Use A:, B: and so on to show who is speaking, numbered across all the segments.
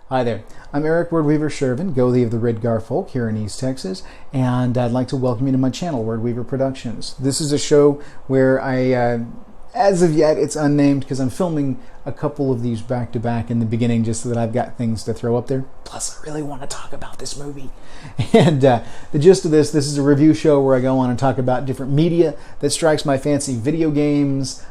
A: Hi there. I'm Eric Wordweaver Sjerven, Goalie of the Ridgar Folk here in East Texas, and I'd like to welcome you to my channel, Wordweaver Productions. This is a show where as of yet, it's unnamed because I'm filming a couple of these back to back in the beginning just so that I've got things to throw up there. Plus, I really want to talk about this movie. And the gist of this is a review show where I go on and talk about different media that strikes my fancy: video games,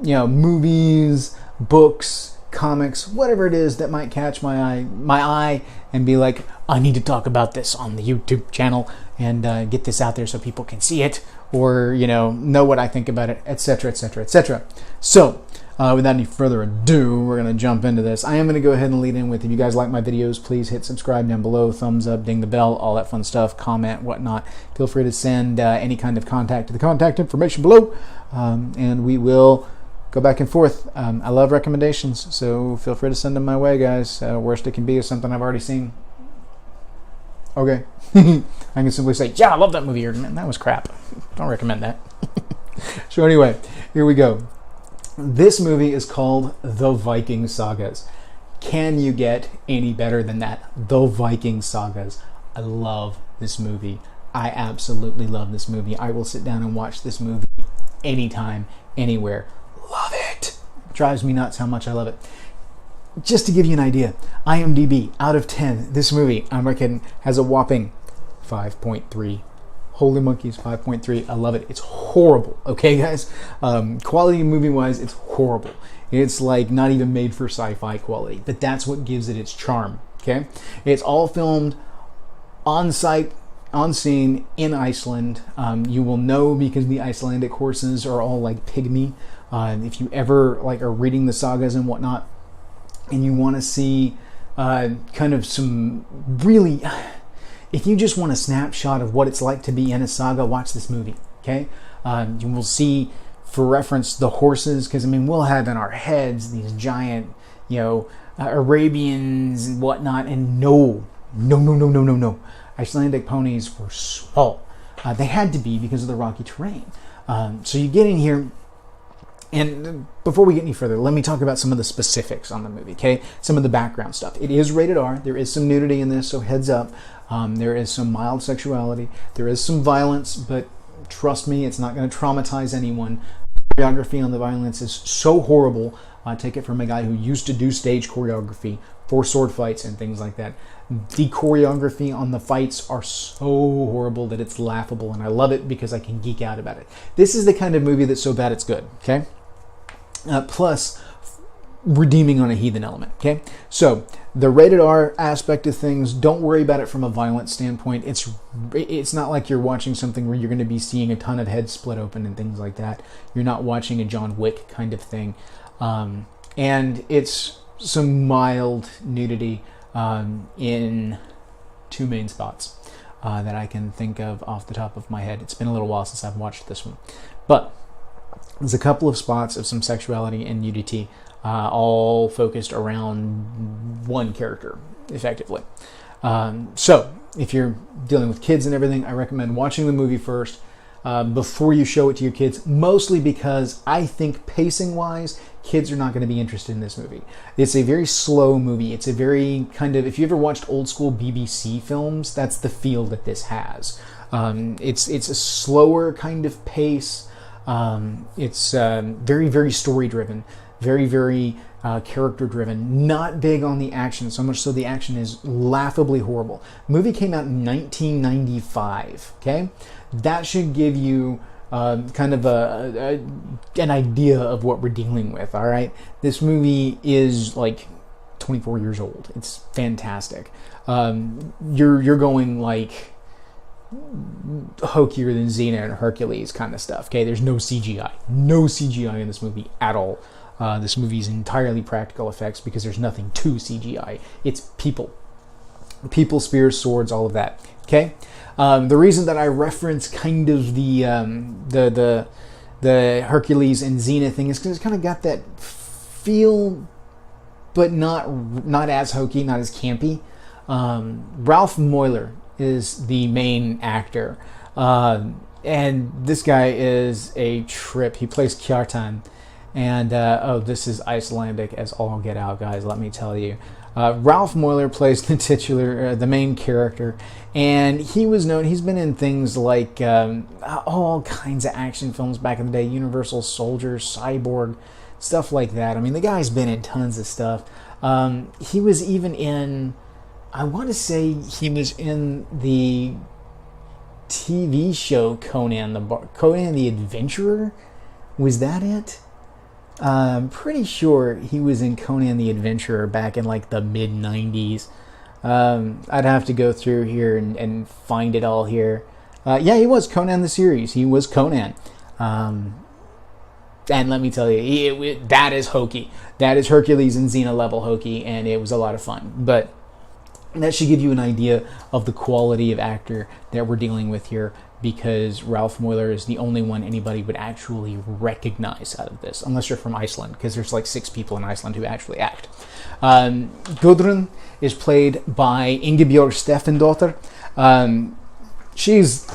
A: movies, books, comics, whatever it is that might catch my eye and be like, I need to talk about this on the YouTube channel and get this out there so people can see it, or know what I think about it, etc., etc., etc. So without any further ado, we're going to jump into this. I am going to go ahead and lead in with, if you guys like my videos, please hit subscribe down below, thumbs up, ding the bell, all that fun stuff, comment, whatnot. Feel free to send any kind of contact to the contact information below, and we will go back and forth. I love recommendations, so feel free to send them my way, guys. Worst it can be is something I've already seen. Okay. I can simply say, yeah, I love that movie, or man, that was crap. Don't recommend that. So anyway, here we go. This movie is called The Viking Sagas. Can you get any better than that? The Viking Sagas. I love this movie. I absolutely love this movie. I will sit down and watch this movie anytime, anywhere. Love it. Drives me nuts how much I love it. Just to give you an idea, IMDb, out of 10, this movie, I'm reckoning, has a whopping 5.3. Holy monkeys, 5.3. I love it. It's horrible, okay, guys? Quality movie-wise, it's horrible. It's like not even made for sci-fi quality, but that's what gives it its charm, okay? It's all filmed on-site, on scene, in Iceland. You will know because the Icelandic horses are all like pygmy. If you ever are reading the sagas and whatnot, and you want to see kind of some really, if you just want a snapshot of what it's like to be in a saga, watch this movie, okay? You will see, for reference, the horses, because we'll have in our heads these giant, Arabians and whatnot, and no. Icelandic ponies were small. They had to be because of the rocky terrain. So you get in here, and before we get any further, let me talk about some of the specifics on the movie, okay? Some of the background stuff. It is rated R. There is some nudity in this, so heads up. There is some mild sexuality. There is some violence, but trust me, it's not going to traumatize anyone. The choreography on the violence is so horrible. I take it from a guy who used to do stage choreography for sword fights and things like that. The choreography on the fights are so horrible that it's laughable, and I love it because I can geek out about it. This is the kind of movie that's so bad it's good, okay? Plus, redeeming on a heathen element, okay? So, the rated R aspect of things, don't worry about it from a violent standpoint. It's not like you're watching something where you're going to be seeing a ton of heads split open and things like that. You're not watching a John Wick kind of thing. And it's some mild nudity in two main spots that I can think of off the top of my head. It's been a little while since I've watched this one. But there's a couple of spots of some sexuality and nudity, all focused around one character, effectively. So, if you're dealing with kids and everything, I recommend watching the movie first before you show it to your kids, mostly because I think pacing-wise, kids are not going to be interested in this movie. It's a very slow movie. It's a very kind of, if you ever watched old-school BBC films, that's the feel that this has. It's a slower kind of pace. It's very, very story-driven, very, very character-driven, not big on the action, so much so the action is laughably horrible. The movie came out in 1995, okay? That should give you kind of an idea of what we're dealing with, all right? This movie is like 24 years old. It's fantastic. You're going like hokier than Xena and Hercules kind of stuff, okay? There's no CGI. No CGI in this movie at all. This movie is entirely practical effects because there's nothing to CGI. It's people. People, spears, swords, all of that, okay? The reason that I reference kind of the Hercules and Xena thing is because it's kind of got that feel, but not as hokey, not as campy. Ralph Moiler is the main actor, and this guy is a trip. He plays Kjartan, and oh, this is Icelandic as all get out, guys, let me tell you. Ralph Moeller plays the titular, the main character, and he was known. He's been in things like all kinds of action films back in the day, Universal Soldier, Cyborg, stuff like that. I mean, the guy's been in tons of stuff. He was even in, I want to say he was in the TV show Conan the Adventurer. Was that it? I'm pretty sure he was in Conan the Adventurer back in like the mid 90s. I'd have to go through here and find it all here. Yeah, he was Conan the series. He was Conan. And let me tell you, that is hokey. That is Hercules and Xena level hokey, and it was a lot of fun. But that should give you an idea of the quality of actor that we're dealing with here, because Ralph Moeller is the only one anybody would actually recognize out of this, unless you're from Iceland, because there's like 6 people in Iceland who actually act. Gudrun is played by Ingebjörg Steffendotter. She's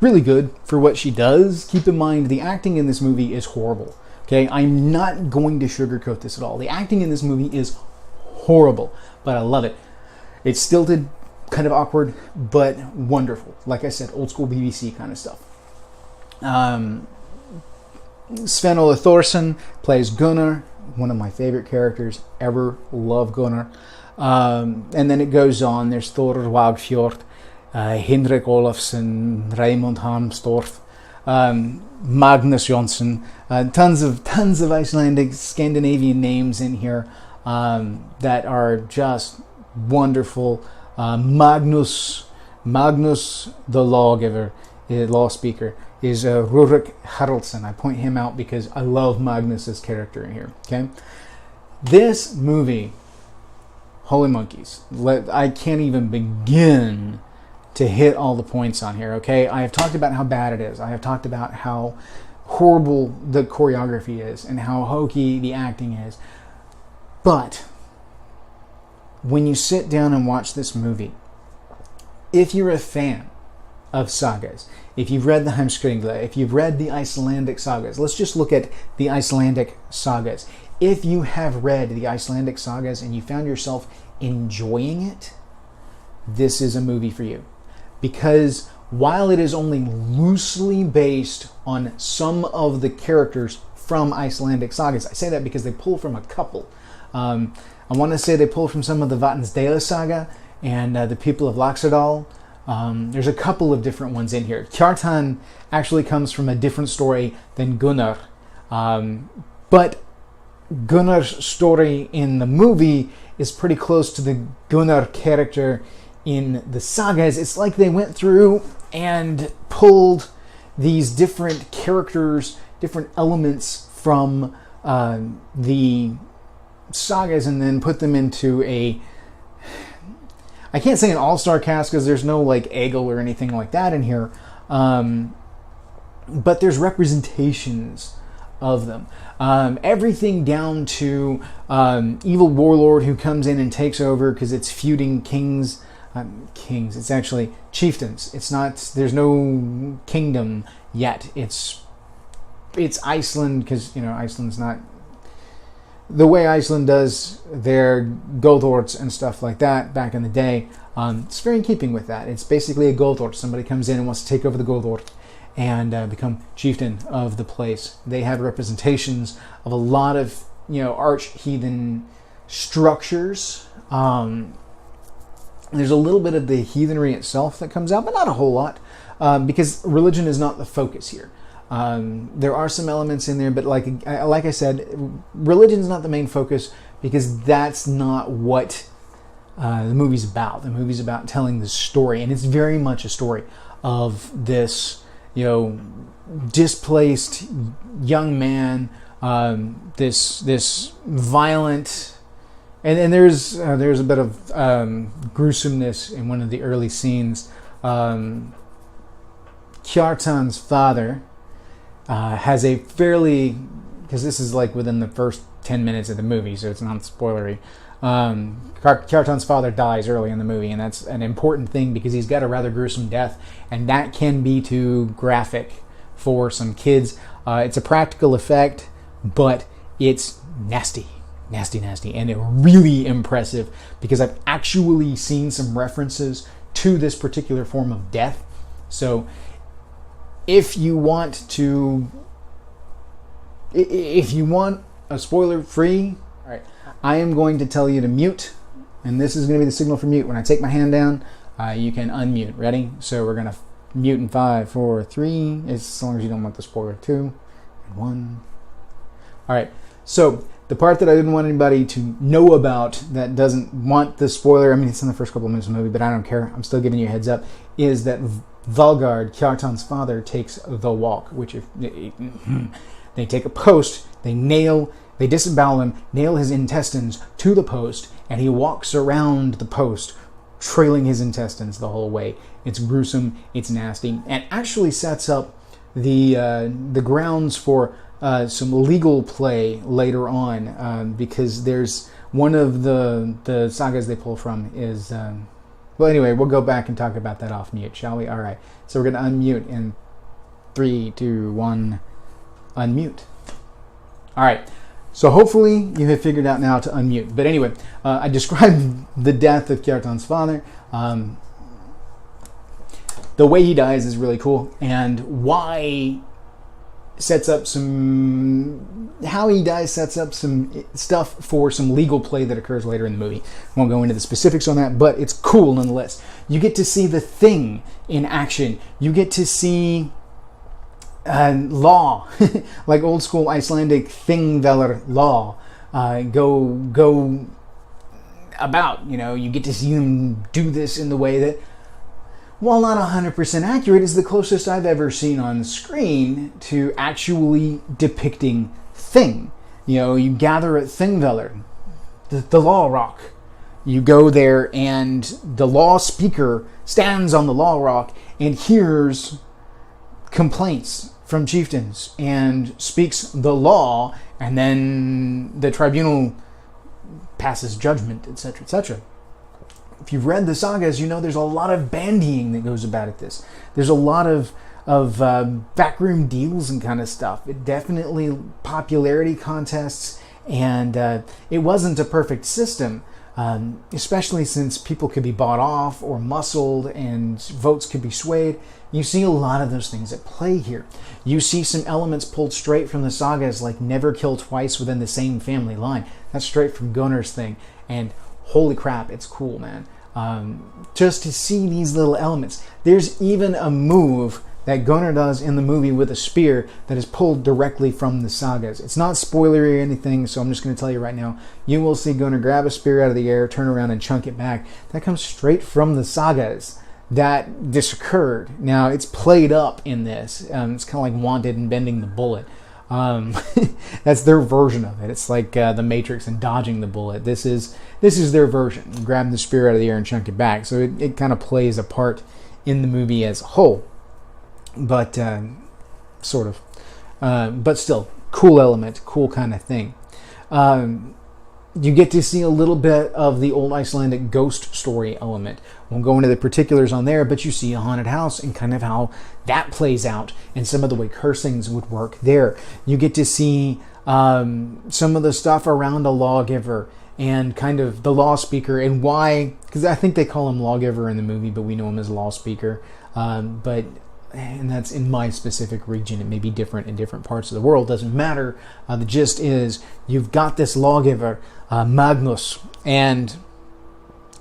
A: really good for what she does. Keep in mind, the acting in this movie is horrible. Okay, I'm not going to sugarcoat this at all. The acting in this movie is horrible, but I love it. It's stilted, kind of awkward, but wonderful. Like I said, old school BBC kind of stuff. Sven Ole Thorsen plays Gunnar, one of my favorite characters ever. Love Gunnar. And then it goes on. There's Thor Wagfjord, Henrik Olafsson, Raymond Harmstorff, Magnus Jonsson. Tons of Icelandic, Scandinavian names in here that are just wonderful. Magnus the lawgiver, law speaker, is Rurik Haraldsson. I point him out because I love Magnus's character in here. Okay, this movie, holy monkeys, I can't even begin to hit all the points on here. Okay, I have talked about how bad it is. I have talked about how horrible the choreography is and how hokey the acting is. But when you sit down and watch this movie, if you're a fan of sagas, if you've read the Heimskringla, if you've read the Icelandic sagas, let's just look at the Icelandic sagas. If you have read the Icelandic sagas and you found yourself enjoying it, this is a movie for you. Because while it is only loosely based on some of the characters from Icelandic sagas, I say that because they pull from a couple. I want to say they pull from some of the Vatnsdæla saga and the people of Laxardal. There's a couple of different ones in here. Kjartan actually comes from a different story than Gunnar. But Gunnar's story in the movie is pretty close to the Gunnar character in the sagas. It's like they went through and pulled these different characters, different elements from the sagas and then put them into I can't say an all-star cast because there's no like Egil or anything like that in here, but there's representations of them. Everything down to evil warlord who comes in and takes over because it's feuding kings. It's actually chieftains. It's not. There's no kingdom yet. It's Iceland because Iceland's not the way Iceland does their Goldorts and stuff like that back in the day. It's very in keeping with that. It's basically a Goldort. Somebody comes in and wants to take over the Goldort and become chieftain of the place. They have representations of a lot of arch-heathen structures. There's a little bit of the heathenry itself that comes out, but not a whole lot, because religion is not the focus here. There are some elements in there, but like I said, religion is not the main focus because that's not what the movie's about. The movie's about telling the story, and it's very much a story of this, displaced young man, this violent, and there's a bit of gruesomeness in one of the early scenes. Kjartan's father has a fairly, because this is like within the first 10 minutes of the movie, so it's not spoilery. Kjartan's father dies early in the movie, and that's an important thing because he's got a rather gruesome death, and that can be too graphic for some kids. It's a practical effect, but it's nasty. nasty, and really impressive because I've actually seen some references to this particular form of death. So if you want a spoiler-free, all right, I am going to tell you to mute, and this is going to be the signal for mute. When I take my hand down, you can unmute. Ready? So we're going to mute in 5, 4, 3, as long as you don't want the spoiler. 2, and 1. All right, so the part that I didn't want anybody to know about that doesn't want the spoiler, I mean, it's in the first couple of minutes of the movie, but I don't care. I'm still giving you a heads up, is that Valgard, Kjartan's father, takes the walk, which if they take a post, they disembowel him, nail his intestines to the post, and he walks around the post, trailing his intestines the whole way. It's gruesome, it's nasty, and actually sets up the grounds for some legal play later on, because there's one of the sagas they pull from is... well, anyway, we'll go back and talk about that off mute, shall we? All right, so we're going to unmute in 3, 2, 1, unmute. All right, so hopefully you have figured out now to unmute. But anyway, I described the death of Kjartan's father. The way he dies is really cool, and how he dies sets up some stuff for some legal play that occurs later in the movie. I won't go into the specifics on that, but it's cool nonetheless. You get to see the Thing in action. You get to see law, like old school Icelandic Thingvellir law, go about. You get to see them do this in the way that, while not 100% accurate, is the closest I've ever seen on screen to actually depicting Thing. You gather at Thingvellir, the law rock. You go there and the law speaker stands on the law rock and hears complaints from chieftains and speaks the law, and then the tribunal passes judgment, etc., etc. If you've read the sagas, there's a lot of bandying that goes about at this. There's a lot of backroom deals and kind of stuff. It definitely popularity contests, and it wasn't a perfect system, especially since people could be bought off or muscled and votes could be swayed. You see a lot of those things at play here. You see some elements pulled straight from the sagas, like never kill twice within the same family line. That's straight from Gunnar's thing, and holy crap, it's cool, man. Just to see these little elements. There's even a move that Gunnar does in the movie with a spear that is pulled directly from the sagas. It's not spoilery or anything, so I'm just going to tell you right now. You will see Gunnar grab a spear out of the air, turn around and chunk it back. That comes straight from the sagas that this occurred. Now, it's played up in this. It's kind of like Wanted and Bending the Bullet. That's their version of it. It's like the Matrix and dodging the bullet. This is their version. You grab the spear out of the air and chunk it back. So it kind of plays a part in the movie as a whole. But sort of. But still, cool element, cool kind of thing. You get to see a little bit of the old Icelandic ghost story element. Won't go into the particulars on there, but you see a haunted house and kind of how that plays out and some of the way cursings would work there. You get to see some of the stuff around a lawgiver and kind of the law speaker and why, because I think they call him lawgiver in the movie, but we know him as law speaker. And that's in my specific region. It may be different in different parts of the world. Doesn't matter. The gist is you've got this lawgiver, Magnus, and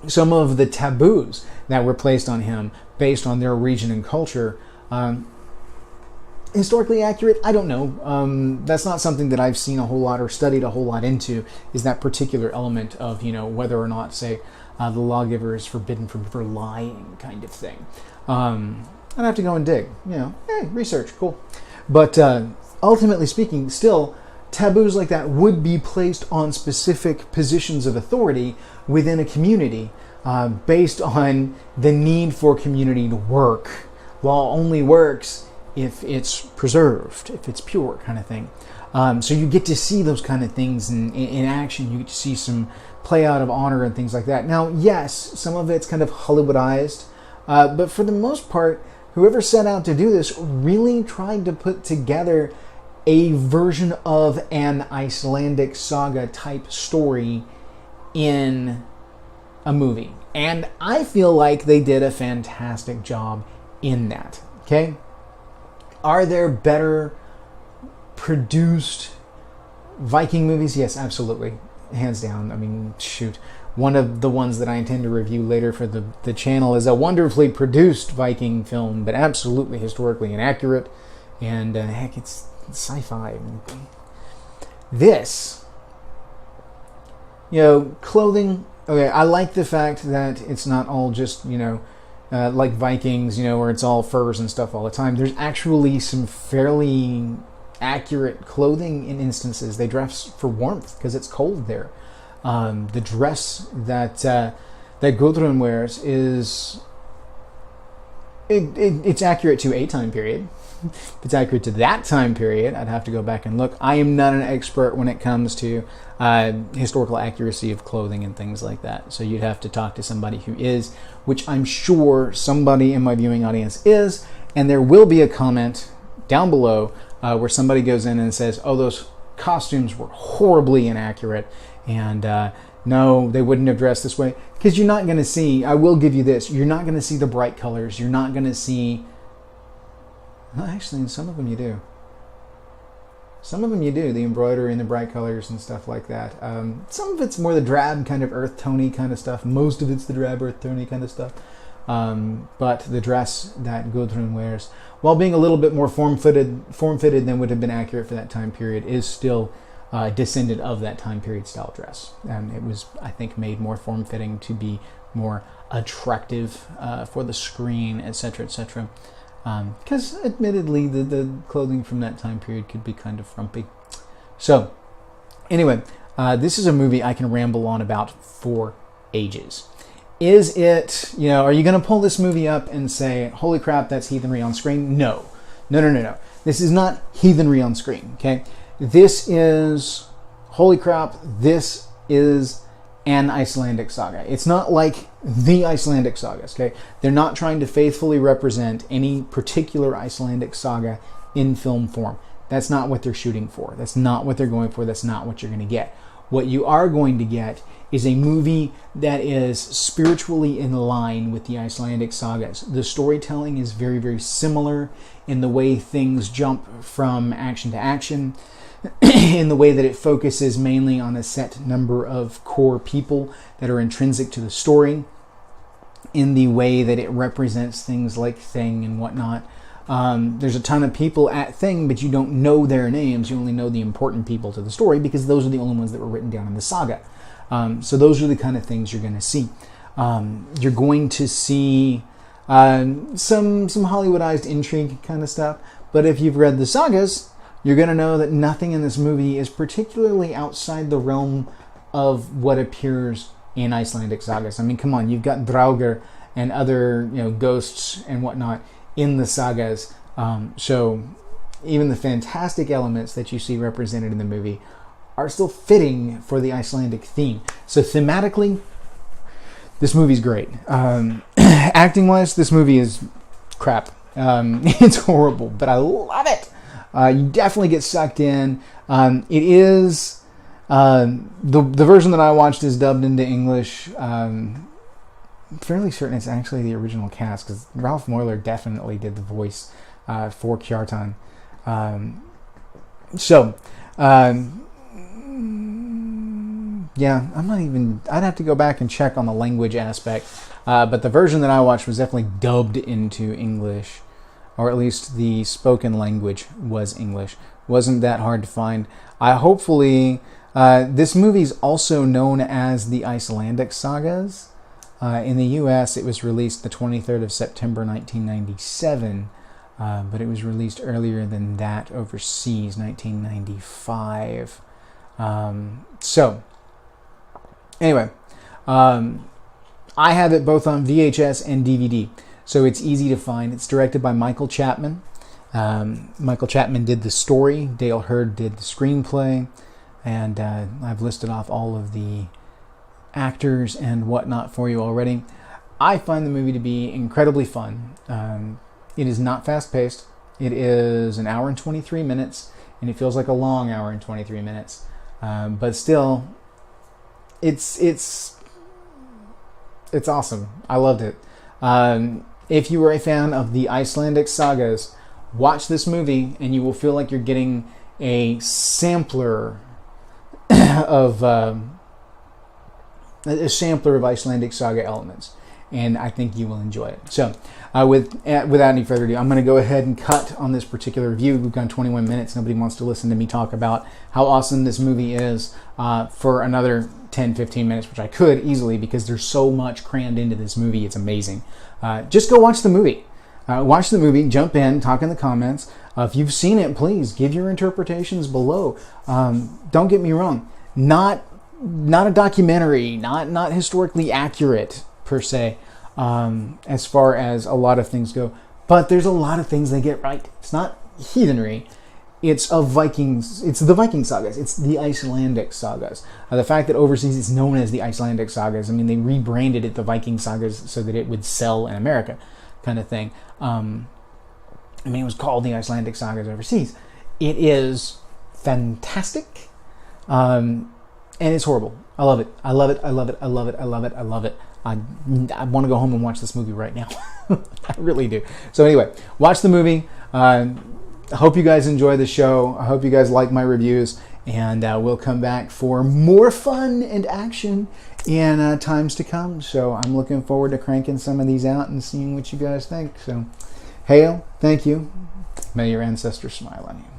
A: some of the taboos that were placed on him based on their region and culture. Historically accurate? I don't know. That's not something that I've seen a whole lot or studied a whole lot into, is that particular element of, whether or not, say, the lawgiver is forbidden for lying kind of thing. I'd have to go and dig. Research, cool. But ultimately speaking, still, taboos like that would be placed on specific positions of authority within a community based on the need for community to work. Law only works if it's preserved, if it's pure kind of thing. So you get to see those kind of things in action. You get to see some play out of honor and things like that. Now, yes, some of it's kind of Hollywoodized, but for the most part, whoever set out to do this really tried to put together a version of an Icelandic saga type story in a movie. And I feel like they did a fantastic job in that. Okay? Are there better produced Viking movies? Yes, absolutely. Hands down. I mean, shoot. One of the ones that I intend to review later for the channel is a wonderfully produced Viking film, but absolutely historically inaccurate. And heck, it's sci-fi. This, clothing. Okay, I like the fact that it's not all just, like Vikings, where it's all furs and stuff all the time. There's actually some fairly accurate clothing in instances. They dress for warmth because it's cold there. The dress that Gudrun wears is it's accurate to a time period. If it's accurate to that time period, I'd have to go back and look. I am not an expert when it comes to historical accuracy of clothing and things like that. So you'd have to talk to somebody who is, which I'm sure somebody in my viewing audience is, and there will be a comment down below where somebody goes in and says, oh, those costumes were horribly inaccurate, and no, they wouldn't have dressed this way. Because you're not going to see, I will give you this, you're not going to see the bright colors, you're not going to see... Well, actually, in some of them you do. Some of them you do, the embroidery and the bright colors and stuff like that. Some of it's more the drab kind of earth tony kind of stuff. Most of it's the drab earth tony kind of stuff. But the dress that Gudrun wears, while being a little bit more form-fitted than would have been accurate for that time period, is still descendant of that time period style dress. And it was, I think, made more form-fitting to be more attractive for the screen, etc., etc. Because admittedly the clothing from that time period could be kind of frumpy. So anyway, this is a movie I can ramble on about for ages. Is it, are you going to pull this movie up and say, holy crap, that's heathenry on screen? No. This is not heathenry on screen, okay? This is, holy crap, this is an Icelandic saga. It's not like the Icelandic sagas, okay? They're not trying to faithfully represent any particular Icelandic saga in film form. That's not what they're shooting for. That's not what they're going for. That's not what you're going to get. What you are going to get is a movie that is spiritually in line with the Icelandic sagas. The storytelling is very, very similar in the way things jump from action to action, in the way that it focuses mainly on a set number of core people that are intrinsic to the story, in the way that it represents things like Thing and whatnot. There's a ton of people at Thing, but you don't know their names. You only know the important people to the story because those are the only ones that were written down in the saga. So those are the kind of things you're going to see. You're going to see some Hollywoodized intrigue kind of stuff. But if you've read the sagas, you're going to know that nothing in this movie is particularly outside the realm of what appears in Icelandic sagas. I mean, come on, you've got Draugr and other ghosts and whatnot in the sagas. So even the fantastic elements that you see represented in the movie are still fitting for the Icelandic theme. So thematically, this movie's great. Acting-wise, this movie is crap. It's horrible, but I love it. You definitely get sucked in. It is the version that I watched is dubbed into English. Fairly certain it's actually the original cast because Ralph Moyler definitely did the voice for Kjartan. Yeah, I'd have to go back and check on the language aspect. But the version that I watched was definitely dubbed into English, or at least the spoken language was English. Wasn't that hard to find. Hopefully, this movie is also known as the Icelandic Sagas. In the U.S., it was released the 23rd of September, 1997, but it was released earlier than that overseas, 1995. Anyway, I have it both on VHS and DVD, so it's easy to find. It's directed by Michael Chapman. Michael Chapman did the story, Dale Hurd did the screenplay, and I've listed off all of the actors and whatnot for you already. I find the movie to be incredibly fun. It is not fast-paced. It is an hour and 23 minutes. and it feels like a long hour and 23 minutes. But still, it's awesome. I loved it. If you were a fan of the Icelandic sagas, watch this movie and you will feel like you're getting a sampler of Icelandic saga elements, and I think you will enjoy it. So without any further ado, I'm going to go ahead and cut on this particular review. We've gone 21 minutes. Nobody wants to listen to me talk about how awesome this movie is for another 10-15 minutes, which I could easily, because there's so much crammed into this movie. It's amazing. Just go watch the movie. Watch the movie, jump in, talk in the comments. If you've seen it, please give your interpretations below. Don't get me wrong, not a documentary, not historically accurate per se, as far as a lot of things go. But there's a lot of things they get right. It's not heathenry. It's of Vikings. It's the Viking Sagas. It's the Icelandic Sagas. The fact that overseas it's known as the Icelandic Sagas, I mean, they rebranded it the Viking Sagas so that it would sell in America, kind of thing. I mean, it was called the Icelandic Sagas overseas. It is fantastic, and it's horrible. I love it. I love it. I love it. I love it. I love it. I love it. I want to go home and watch this movie right now. I really do. So anyway, watch the movie. I hope you guys enjoy the show. I hope you guys like my reviews, and we'll come back for more fun and action in times to come. So I'm looking forward to cranking some of these out and seeing what you guys think. So, hail, thank you. May your ancestors smile on you.